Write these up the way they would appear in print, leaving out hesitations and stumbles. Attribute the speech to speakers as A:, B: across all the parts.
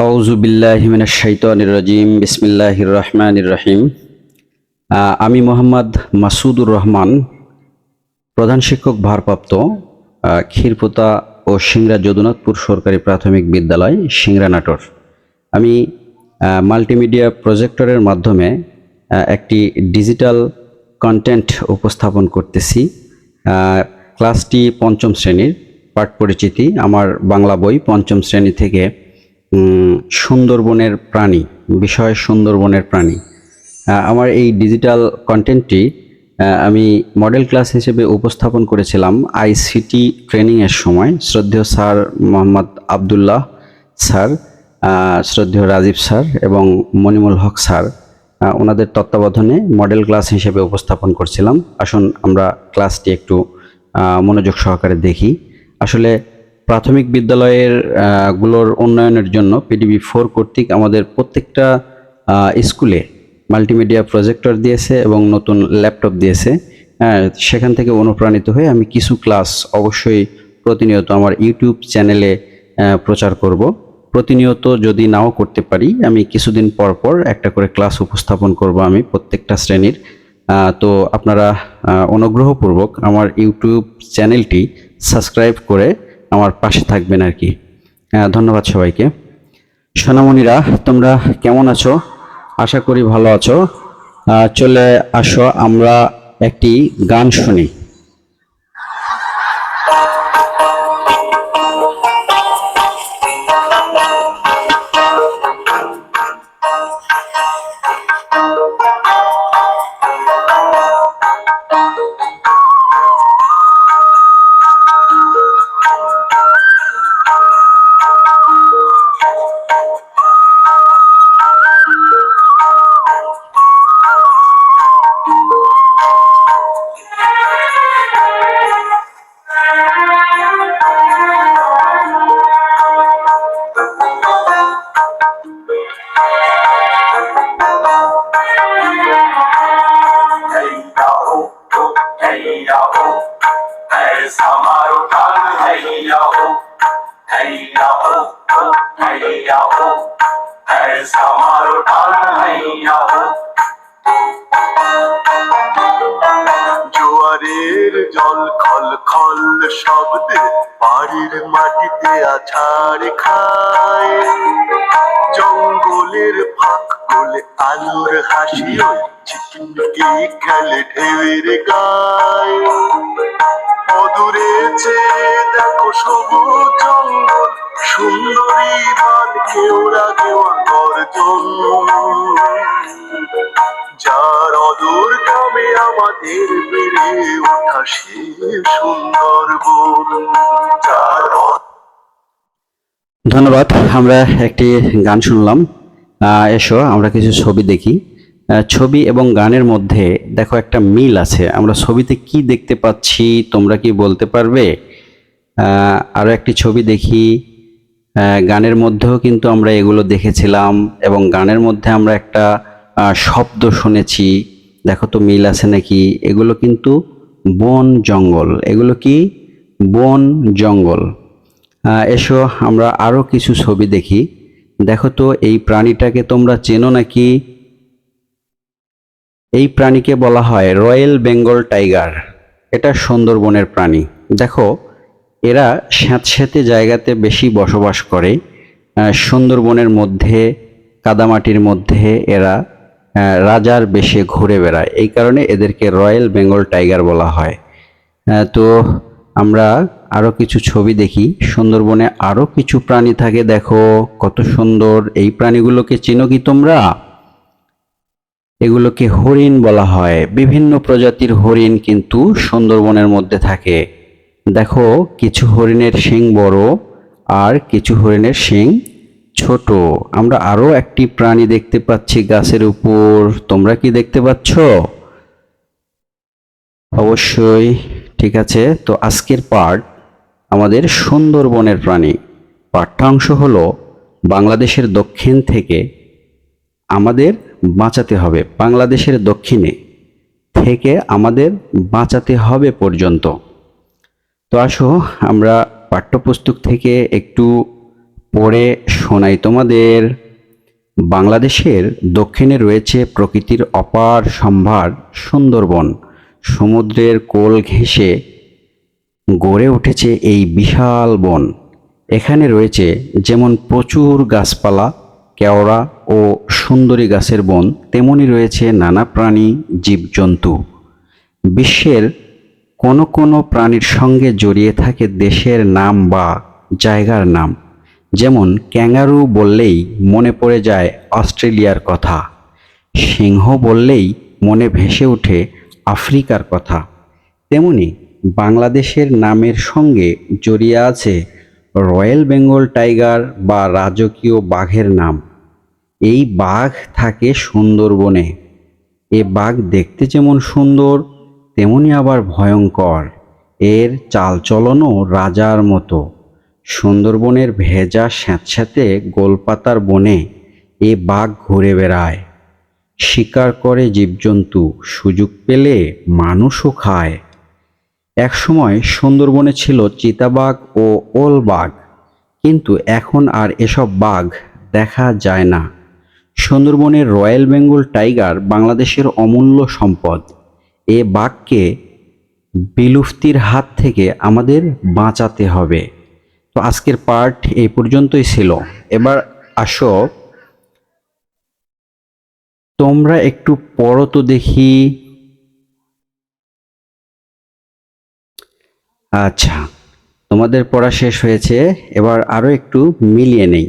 A: আউযু বিল্লাহি মিনাশ শাইতানির রাজিম বিসমিল্লাহির রহমানির রহিম। আমি মোহাম্মদ মাসুদুর রহমান, প্রধান শিক্ষক ভারপ্রাপ্ত, ক্ষীরপোতা ও সিংড়া যদুনাথপুর সরকারি প্রাথমিক বিদ্যালয়, সিংড়া, নাটোর। আমি মাল্টিমিডিয়া প্রজেক্টরের মাধ্যমে একটি ডিজিটাল কন্টেন্ট উপস্থাপন করতেছি। ক্লাসটি পঞ্চম শ্রেণীর, পাঠ পরিচিতি আমার বাংলা বই, পঞ্চম শ্রেণী থেকে সুন্দরবনের প্রাণী বিষয়, সুন্দরবনের প্রাণী। আমার এই ডিজিটাল কন্টেন্টটি আমি মডেল ক্লাস হিসেবে উপস্থাপন করেছিলাম আইসিটি ট্রেনিংয়ের সময়। শ্রদ্ধেয় স্যার মোহাম্মদ আবদুল্লাহ স্যার, শ্রদ্ধেয় রাজীব স্যার এবং মনিমুল হক স্যার, ওনাদের তত্ত্বাবধানে মডেল ক্লাস হিসেবে উপস্থাপন করছিলাম। আসুন আমরা ক্লাসটি একটু মনোযোগ সহকারে দেখি। আসলে প্রাথমিক বিদ্যালয়ের গুলোর উন্নয়নের জন্য পিডিবি 4 কর্তৃক আমাদের প্রত্যেকটা স্কুলে মাল্টিমিডিয়া প্রজেক্টর দিয়েছে এবং নতুন ল্যাপটপ দিয়েছে। সেখান থেকে অনুপ্রাণিত হয়ে আমি কিছু ক্লাস অবশ্যই প্রতিনিয়ত আমার ইউটিউব চ্যানেলে প্রচার করব। প্রতিনিয়ত যদি নাও করতে পারি, আমি কিছুদিন পর পর একটা করে ক্লাস উপস্থাপন করব আমি প্রত্যেকটা শ্রেণীর। তো আপনারা অনুগ্রহপূর্বক আমার ইউটিউব চ্যানেলটি সাবস্ক্রাইব করে আমার পাশে থাকবেন আর কি। ধন্যবাদ সবাইকে। সোনামণিরা, তোমরা কেমন আছো? আশা করি ভালো আছো। চলে আসো, আমরা একটি গান শুনি।
B: জোয়ারের জল খল খল শব্দে বাড়ির মাটিতে আছাড় খায়, জঙ্গলের ফাঁক গলে আলোর হাসি ওই ঝিকিমিকি খেলে ঢেউয়ের গায়। অদূরে চেয়ে দেখো সবুজ জঙ্গল, সুন্দরী বান কেওড়া কেওয়া গর্জন, যার অদূর গ্রামে আমাদের বেড়ে ওঠা সে সুন্দরবন।
A: ধন্যবাদ। আমরা একটি গান শুনলাম। এসো আমরা কিছু ছবি দেখি। ছবি এবং গানের মধ্যে দেখো একটা মিল আছে। আমরা ছবিতে কি দেখতে পাচ্ছি তোমরা কি বলতে পারবে? আরও একটি ছবি দেখি। গানের মধ্যেও কিন্তু আমরা এগুলো দেখেছিলাম এবং গানের মধ্যে আমরা একটা শব্দ শুনেছি। দেখো তো মিল আছে নাকি? এগুলো কিন্তু বন জঙ্গল। এগুলো কি? বন জঙ্গল। এসো আমরা আরও কিছু ছবি দেখি। দেখো তো এই প্রাণীটাকে তোমরা চেনো নাকি? এই প্রাণীকে বলা হয় রয়্যাল বেঙ্গল টাইগার। এটা সুন্দরবনের প্রাণী। দেখো, এরা স্যাঁতস্যাঁতে জায়গাতে বেশি বসবাস করে। সুন্দরবনের মধ্যে, কাদামাটির মধ্যে এরা রাজার বেশে ঘুরে বেড়ায়, এই কারণে এদেরকে রয়্যাল বেঙ্গল টাইগার বলা হয়। তো আমরা আরও কিছু ছবি দেখি। সুন্দরবনে আরও কিছু প্রাণী থাকে। দেখো কত সুন্দর। এই প্রাণীগুলোকে চেনো কি তোমরা? এগুলোকে হরিণ বলা হয়। বিভিন্ন প্রজাতির হরিণ কিন্তু সুন্দরবনের মধ্যে থাকে। দেখো, কিছু হরিণের শিং বড় আর কিছু হরিণের শিং ছোট। আমরা আরও একটি প্রাণী দেখতে পাচ্ছি গাছের উপর। তোমরা কি দেখতে পাচ্ছ? অবশ্যই। ঠিক আছে, তো আজকের পার্ট আমাদের সুন্দরবনের প্রাণী। পাঠ্যাংশ হলো বাংলাদেশের দক্ষিণ থেকে আমাদের বাঁচাতে হবে, বাংলাদেশের দক্ষিণে থেকে আমাদের বাঁচাতে হবে পর্যন্ত। তো আসো আমরা পাঠ্যপুস্তক থেকে একটু পড়ে শোনাই তোমাদের। বাংলাদেশের দক্ষিণে রয়েছে প্রকৃতির অপার সম্ভার সুন্দরবন। সমুদ্রের কোল ঘেঁষে গড়ে উঠেছে এই বিশাল বন। এখানে রয়েছে যেমন প্রচুর গাছপালা, কেওড়া ও সুন্দরী গাছের বন, তেমনি রয়েছে নানা প্রাণী, জীবজন্তু। বিশ্বের কোনো কোনো প্রাণীর সঙ্গে জড়িয়ে থাকে দেশের নাম বা জায়গার নাম। যেমন ক্যাঙ্গারু বললেই মনে পড়ে যায় অস্ট্রেলিয়ার কথা, সিংহ বললেই মনে ভেসে ওঠে আফ্রিকার কথা। তেমনি বাংলাদেশের নামের সঙ্গে জড়িয়ে আছে রয়্যাল বেঙ্গল টাইগার বা রাজকীয় বাঘের নাম। এই বাঘ থাকে সুন্দরবনে। এ বাঘ দেখতে যেমন সুন্দর, তেমনি আবার ভয়ঙ্কর। এর চালচলনও রাজার মতো। সুন্দরবনের ভেজা স্যাঁতস্যাঁতে গোলপাতার বনে এ বাঘ ঘুরে বেড়ায়, শিকার করে জীবজন্তু, সুযোগ পেলে মানুষও খায়। একসময় সুন্দরবনে ছিল চিতাবাঘ ও ওলবাঘ, কিন্তু এখন আর এসব বাঘ দেখা যায় না। সুন্দরবনের রয়্যাল বেঙ্গল টাইগার বাংলাদেশের অমূল্য সম্পদ। এ বাঘকে বিলুপ্তির হাত থেকে আমাদের বাঁচাতে হবে। তো আজকের পার্ট এই পর্যন্তই ছিল। এবার আসো, তোমরা একটু পড়ো তো দেখি। আচ্ছা, তোমাদের পড়া শেষ হয়েছে, এবার আরো একটু মিলিয়ে নেই।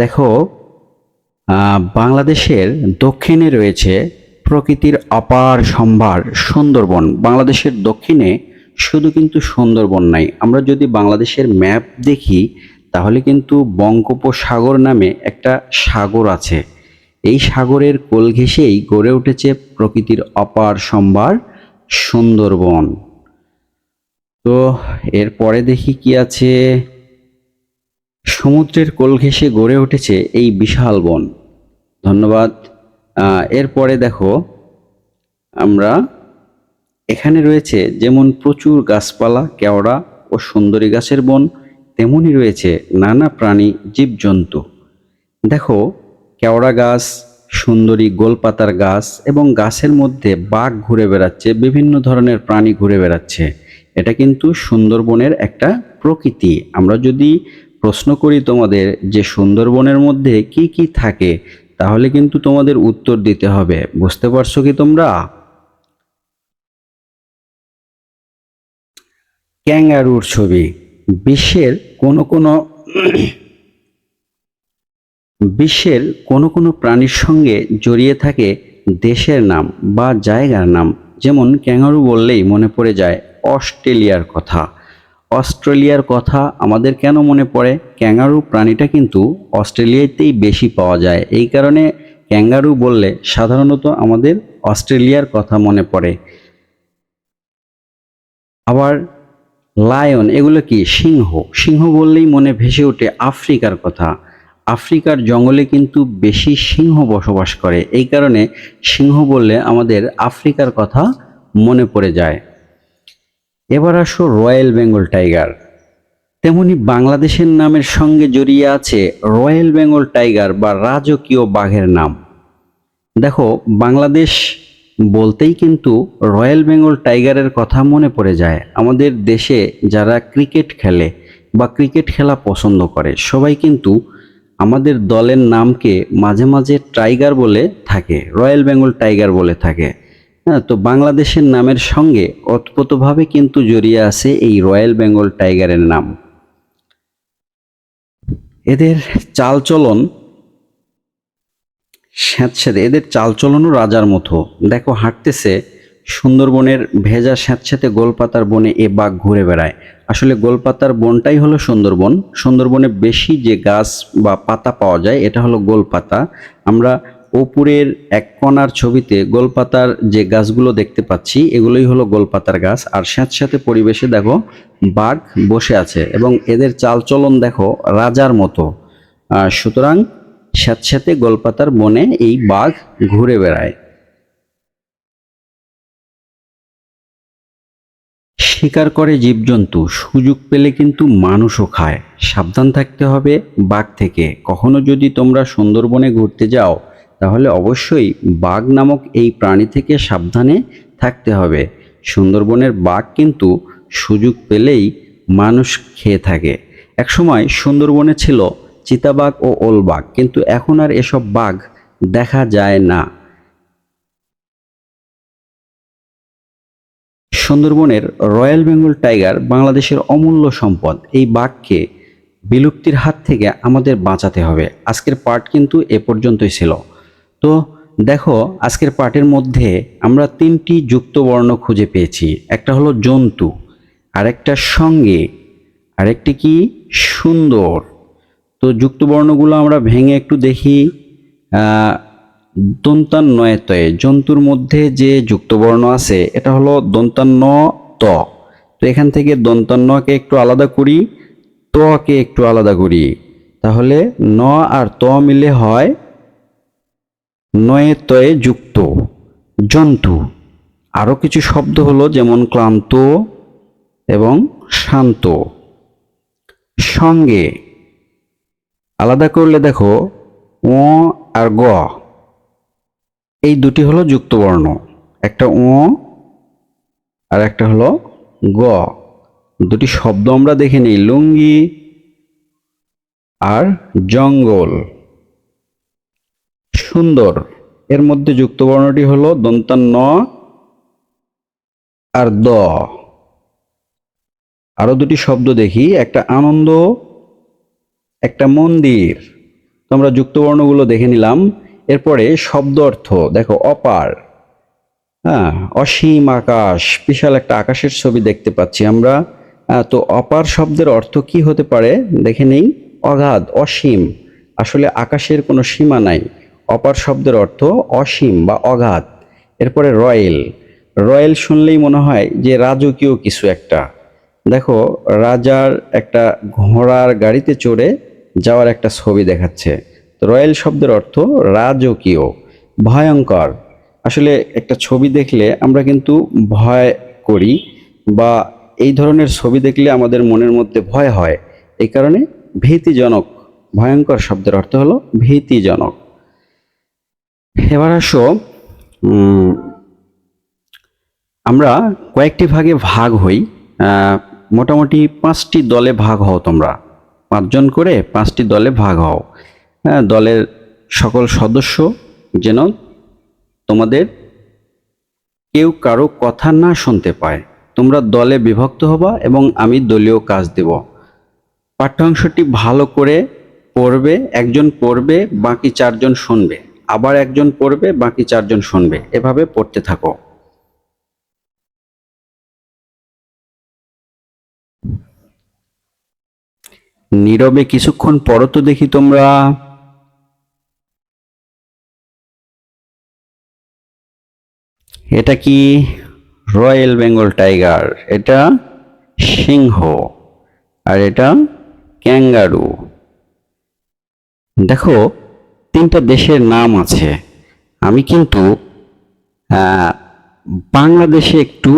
A: দেখো, বাংলাদেশের দক্ষিণে রয়েছে প্রকৃতির অপার সম্ভার সুন্দরবন। বাংলাদেশের দক্ষিণে শুধু কিন্তু সুন্দরবন নাই, আমরা যদি বাংলাদেশের ম্যাপ দেখি তাহলে কিন্তু বঙ্গোপসাগর নামে একটা সাগর আছে। এই সাগরের কোল ঘেঁষেই গড়ে উঠেছে প্রকৃতির অপার সম্ভার সুন্দরবন। তো এরপরে দেখি কি আছে। সমুদ্রের কোল ঘেঁষে গড়ে উঠেছে এই বিশাল বন। ধন্যবাদ। এরপরে দেখো, আমরা এখানে রয়েছে যেমন প্রচুর গাছপালা, কেওড়া ও সুন্দরী গাছের বন, তেমনি রয়েছে নানা প্রাণী, জীবজন্তু। দেখো, কেওড়া গাছ, সুন্দরী গোলপাতার গাছ এবং গাছের মধ্যে বাঘ ঘুরে বেড়াচ্ছে, বিভিন্ন ধরনের প্রাণী ঘুরে বেড়াচ্ছে। এটা কিন্তু সুন্দরবনের একটা প্রকৃতি। আমরা যদি প্রশ্ন করি তোমাদের যে সুন্দরবনের মধ্যে কি কি থাকে, তাহলে কিন্তু তোমাদের উত্তর দিতে হবে। বুঝতে পারছো কি তোমরা? ক্যাঙ্গারুর ছবি। বিশ্বের কোনো কোনো বিশ্বের কোনো কোনো প্রাণীর সঙ্গে জড়িয়ে থাকে দেশের নাম বা জায়গার নাম। যেমন ক্যাঙ্গারু বললেই মনে পড়ে যায় অস্ট্রেলিয়ার কথা। অস্ট্রেলিয়ার কথা আমাদের কেন মনে পড়ে? ক্যাঙ্গারু প্রাণীটা কিন্তু অস্ট্রেলিয়াতেই বেশি পাওয়া যায়, এই কারণে ক্যাঙ্গারু বললে সাধারণত আমাদের অস্ট্রেলিয়ার কথা মনে পড়ে। আবার লায়ন, এগুলো কি? সিংহ। সিংহ বললেই মনে ভেসে ওঠে আফ্রিকার কথা। আফ্রিকার জঙ্গলে কিন্তু বেশি সিংহ বসবাস করে, এই কারণে সিংহ বললে আমাদের আফ্রিকার কথা মনে পড়ে যায়। এবার আসো রয়্যাল বেঙ্গল টাইগার। তেমনি বাংলাদেশের নামের সঙ্গে জড়িয়ে আছে রয়্যাল বেঙ্গল টাইগার বা রাজকীয় বাঘের নাম। দেখো, বাংলাদেশ বলতেই কিন্তু রয়্যাল বেঙ্গল টাইগারের কথা মনে পড়ে যায়। আমাদের দেশে যারা ক্রিকেট খেলে বা ক্রিকেট খেলা পছন্দ করে, সবাই কিন্তু আমাদের দলের নামকে মাঝে মাঝে টাইগার বলে থাকে, রয়্যাল বেঙ্গল টাইগার বলে থাকে। হ্যাঁ, তো বাংলাদেশের নামের সঙ্গে ওতপ্রোতভাবে কিন্তু জড়িয়ে আছে এই রয়্যাল বেঙ্গল টাইগারের নাম। এদের চালচলন স্যাঁতস্যাঁতে, এদের চালচলনও রাজার মতো। দেখো, হাঁটতেছে সুন্দরবনের ভেজা স্যাঁতস্যাঁতে গোলপাতার বনে এ বাঘ ঘুরে বেড়ায়। আসলে গোলপাতার বনটাই হলো সুন্দরবন। সুন্দরবনে বেশি যে গাছ বা পাতা পাওয়া যায় এটা হলো গোলপাতা। আমরা উপরের এক কোণার ছবিতে গোলপাতার যে গাছগুলো দেখতে পাচ্ছি এগুলোই হলো গোলপাতার গাছ। আর স্যাঁতস্যাঁতে পরিবেশে দেখো বাঘ বসে আছে এবং এদের চালচলন দেখো রাজার মতো। সুতরাং স্যাঁতস্যাঁতে গোলপাতার বনে এই বাঘ ঘুরে বেড়ায়। শিকার করে জীবজন্তু, সুযোগ পেলে কিন্তু মানুষও খায়। সাবধান থাকতে হবে বাঘ থেকে। কখনো যদি তোমরা সুন্দরবনে ঘুরতে যাও তাহলে অবশ্যই বাঘ নামক এই প্রাণী থেকে সাবধানে থাকতে হবে। সুন্দরবনের বাঘ কিন্তু সুযোগ পেলেই মানুষ খেয়ে থাকে। একসময় সুন্দরবনে ছিল চিতাবাঘ ও ওলবাঘ, কিন্তু এখন আর এসব বাঘ দেখা যায় না। সুন্দরবনের রয়্যাল বেঙ্গল টাইগার বাংলাদেশের অমূল্য সম্পদ। এই বাঘকে বিলুপ্তির হাত থেকে আমাদের বাঁচাতে হবে। আজকের পার্ট কিন্তু এ পর্যন্তই ছিল। তো দেখো, আজকের পার্টের মধ্যে আমরা তিনটি যুক্ত বর্ণ খুঁজে পেয়েছি। একটা হলো জন্তু, আরেকটা সঙ্গে, আরেকটি কি সুন্দর। তো যুক্ত বর্ণগুলো আমরা ভেঙে একটু দেখি। দন্তান্নয়তয়ে জন্তুর মধ্যে যে যুক্তবর্ণ আছে এটা হলো দন্তান্ন ত। তো এখান থেকে দন্তান্নকে একটু আলাদা করি, তকে একটু আলাদা করি, তাহলে ন আর ত মিলে হয় নয়ে তয়ে যুক্ত জন্তু। আরও কিছু শব্দ হলো যেমন ক্লান্ত এবং শান্ত। সঙ্গে আলাদা করলে দেখো ও আর গ, এই দুটি হলো যুক্তবর্ণ, একটা ও আর একটা হলো গ। দুটি শব্দ আমরা দেখে নিই, লুঙ্গি আর জঙ্গল। সুন্দর, এর মধ্যে যুক্তবর্ণটি হলো দন্তান্ন আর দ। আরো দুটি শব্দ দেখি, একটা আনন্দ, একটা মন্দির। তো আমরা যুক্তবর্ণগুলো দেখে নিলাম। এরপরে শব্দ অর্থ দেখো, অপার, হ্যাঁ, অসীম আকাশ, বিশাল একটা আকাশের ছবি দেখতে পাচ্ছি আমরা। তো অপার শব্দের অর্থ কি হতে পারে দেখে নেই। অগাধ, অসীম, আসলে আকাশের কোনো সীমা নাই। অপার শব্দের অর্থ অসীম বা অগাধ। এরপরে রয়েল, রয়েল শুনলেই মনে হয় যে রাজকীয় কিছু একটা। দেখো, রাজার একটা ঘোড়ার গাড়িতে চড়ে যাওয়ার একটা ছবি দেখাচ্ছে। তো রয়েল শব্দের অর্থ রাজকীয়। ভয়ঙ্কর, আসলে একটা ছবি দেখলে আমরা কিন্তু ভয় করি, বা এই ধরনের ছবি দেখলে আমাদের মনের মধ্যে ভয় হয়, এই কারণে ভীতিজনক। ভয়ঙ্কর শব্দের অর্থ হলো ভীতিজনক। এবার আসো, আমরা কয়েকটি ভাগে ভাগ হই। মোটামুটি 5টি দলে ভাগ হও তোমরা, 5জন করে 5টি দলে ভাগ হও। হ্যাঁ, দলের সকল সদস্য যেন তোমাদের কেউ কারো কথা না শুনতে পায়। তোমরা দলে বিভক্ত হবা এবং আমি দলীয় কাজ দেব। পাঠ্যাংশটি ভালো করে পড়বে, একজন পড়বে বাকি 4জন শুনবে, আবার একজন পড়বে বাকি 4জন শুনবে, এভাবে পড়তে থাকো। নীরবে কিছুক্ষণ পড়ো তো দেখি তোমরা। এটা কি? Royal Bengal tiger. এটা সিংহ, আর এটা ক্যাঙ্গারু। দেখো, 3টা দেশের নাম আছে। আমি কিন্তু বাংলাদেশে একটু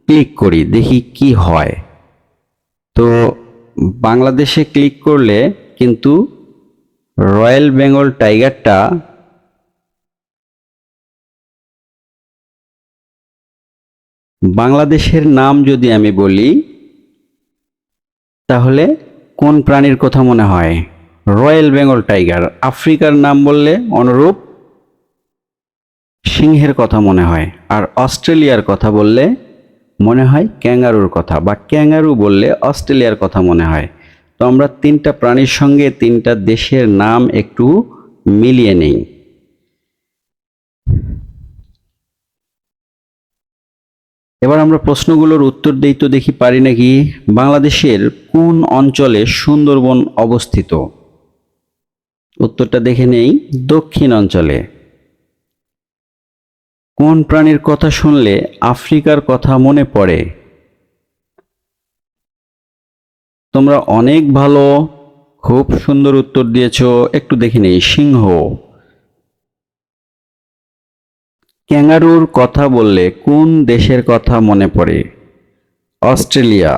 A: ক্লিক করি, দেখি কি হয়। তো বাংলাদেশে ক্লিক করলে কিন্তু রয়্যাল বেঙ্গল টাইগারটা বাংলাদেশের নাম যদি আমি বলি তাহলে কোন প্রাণীর কথা মনে হয়? Royal Bengal tiger. আফ্রিকার নাম বললে অনুরূপ সিংহের কথা মনে হয়, আর অস্ট্রেলিয়ার কথা বললে মনে হয় ক্যাঙ্গারুর কথা, বা ক্যাঙ্গারু বললে অস্ট্রেলিয়ার কথা মনে হয়। তো আমরা 3টা প্রাণীর সঙ্গে 3টা দেশের নাম একটু মিলিয়ে নেই। এবার আমরা প্রশ্নগুলোর উত্তর দেই তো দেখি পারি নাকি। বাংলাদেশের কোন অঞ্চলে সুন্দরবন অবস্থিত? উত্তরটা দেখে নেই, দক্ষিণ অঞ্চলে। কোন প্রাণীর কথা শুনলে আফ্রিকার কথা মনে পড়ে? তোমরা অনেক ভালো, খুব সুন্দর উত্তর দিয়েছো। একটু দেখে নেই, সিংহ। ক্যাঙ্গারুর কথা বললে কোন দেশের কথা মনে পড়ে? অস্ট্রেলিয়া।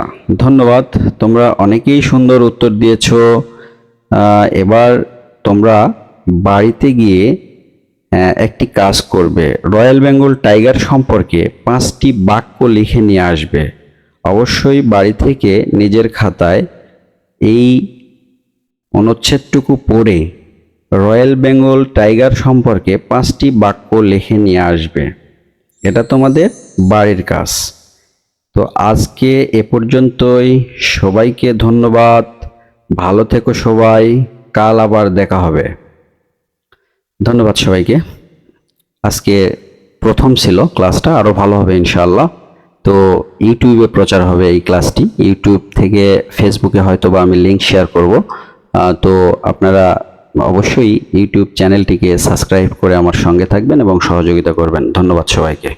A: ধন্যবাদ, তোমরা অনেকেই সুন্দর উত্তর দিয়েছো। এবার তোমরা বাড়িতে গিয়ে একটি কাজ করবে, রয়্যাল বেঙ্গল টাইগার সম্পর্কে 5টি বাক্য লিখে নিয়ে আসবে। অবশ্যই বাড়ি থেকে নিজের খাতায় এই অনুচ্ছেদটুকু পড়ে রয়্যাল বেঙ্গল টাইগার সম্পর্কে 5টি বাক্য লিখে নিয়ে আসবে। এটা তোমাদের বাড়ির কাজ। তো আজকে এ পর্যন্তই, সবাইকে ধন্যবাদ, ভালো থেকো সবাই, কাল আবার দেখা হবে। ধন্যবাদ সবাইকে। আজকে প্রথম ছিল ক্লাসটা, আরও ভালো হবে ইনশাআল্লাহ। তো ইউটিউবে প্রচার হবে এই ক্লাসটি, ইউটিউব থেকে ফেসবুকে হয়তো বা আমি লিঙ্ক শেয়ার করব। তো আপনারা অবশ্যই ইউটিউব চ্যানেলটিকে সাবস্ক্রাইব করে আমার সঙ্গে থাকবেন এবং সহযোগিতা করবেন। ধন্যবাদ সবাইকে।